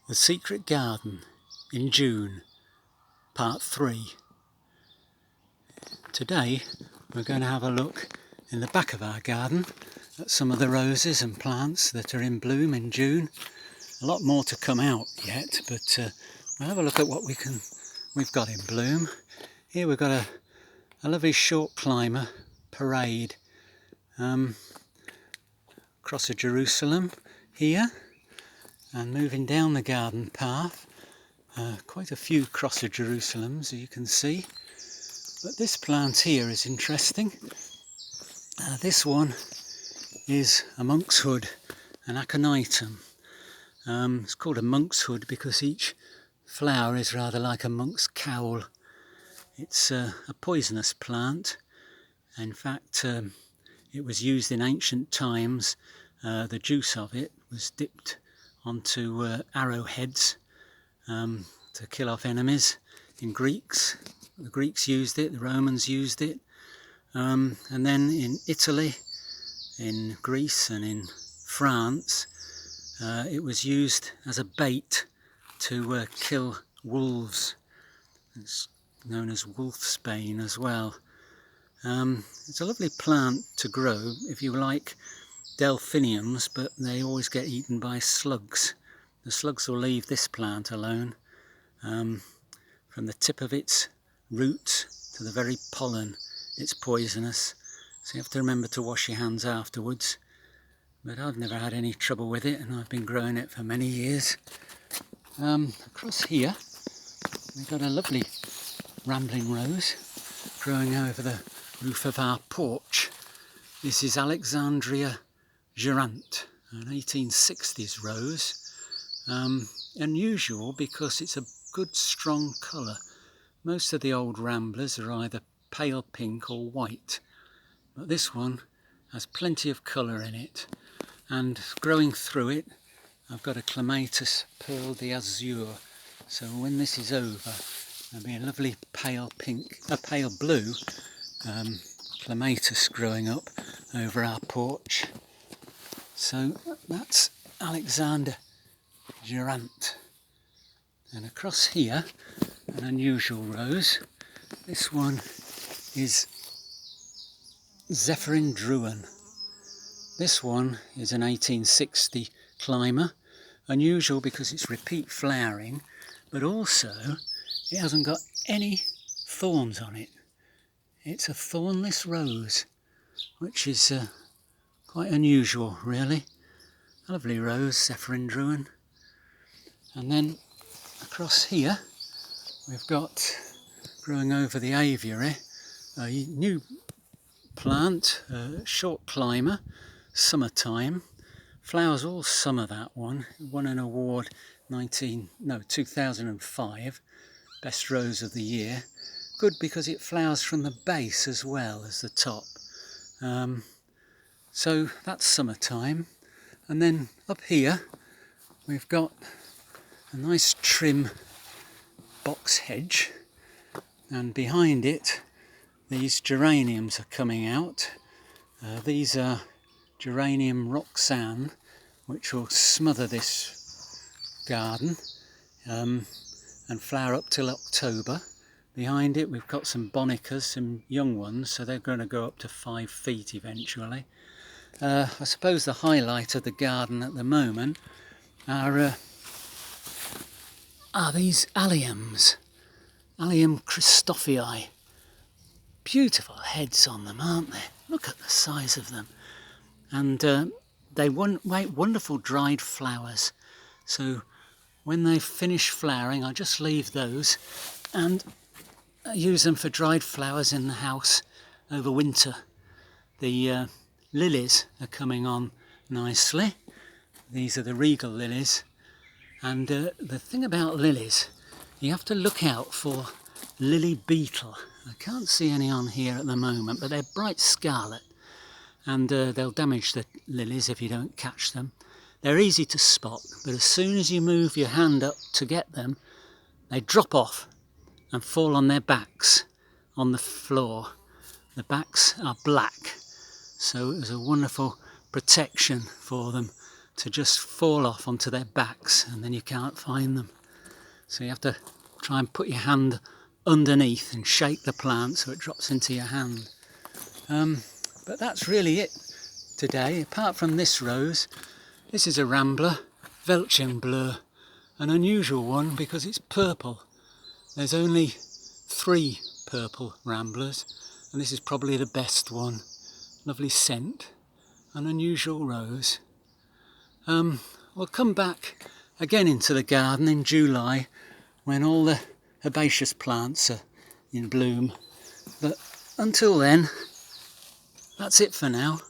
The Secret Garden in June, part 3. Today we're going to have a look in the back of our garden at some of the roses and plants that are in bloom in June. A lot more to come out yet, but we'll have a look at what we've got in bloom. Here we've got a lovely short climber parade across a Jerusalem here, and moving down the garden path, quite a few crosser Jerusalems, as you can see. But this plant here is interesting. This one is a monkshood, an aconitum. It's called a monkshood because each flower is rather like a monk's cowl. It's a poisonous plant. In fact, it was used in ancient times. The juice of it was dipped onto arrowheads to kill off enemies. The Greeks used it, the Romans used it, and then in Italy, in Greece and in France, it was used as a bait to kill wolves. It's known as wolfsbane as well. It's a lovely plant to grow if you like delphiniums, but they always get eaten by slugs. The slugs will leave this plant alone. From the tip of its roots to the very pollen, it's poisonous, so you have to remember to wash your hands afterwards. But I've never had any trouble with it, and I've been growing it for many years. Across here we've got a lovely rambling rose growing over the roof of our porch. This is Alexandria Gérante, an 1860s rose. Unusual because it's a good strong colour. Most of the old ramblers are either pale pink or white, but this one has plenty of colour in it. And growing through it, I've got a Clematis Pearl d'Azur. So when this is over, there'll be a lovely pale blue clematis growing up over our porch. So that's Alexandria Gérante. And across here, an unusual rose. This one is Zephyrin Druin. This one is an 1860 climber. Unusual because it's repeat flowering, but also it hasn't got any thorns on it. It's a thornless rose, which is quite unusual, really. A lovely rose, Zephyrin Druin. And then across here we've got, growing over the aviary, a new plant, a short climber, summertime. Flowers all summer, that one. It won an award 2005, Best Rose of the Year. Good because it flowers from the base as well as the top. So that's summertime. And then up here we've got a nice trim box hedge, and behind it these geraniums are coming out. These are Geranium Roxanne, which will smother this garden and flower up till October. Behind it we've got some Bonicas, some young ones, so they're going to go up to 5 feet eventually. I suppose the highlight of the garden at the moment are these alliums, Allium Christophii. Beautiful heads on them, aren't they? Look at the size of them. And they make wonderful dried flowers. So when they finish flowering, I just leave those and use them for dried flowers in the house over winter. The lilies are coming on nicely. These are the regal lilies. And the thing about lilies, you have to look out for lily beetle. I can't see any on here at the moment, but they're bright scarlet, and they'll damage the lilies if you don't catch them. They're easy to spot, but as soon as you move your hand up to get them, they drop off and fall on their backs on the floor. The backs are black, so it was a wonderful protection for them to just fall off onto their backs, and then you can't find them. So you have to try and put your hand underneath and shake the plant so it drops into your hand. But that's really it today. Apart from this rose, this is a rambler, Welschenbleu, an unusual one because it's purple. There's only 3 purple ramblers, and this is probably the best one. Lovely scent, an unusual rose. We'll come back again into the garden in July when all the herbaceous plants are in bloom. But until then, that's it for now.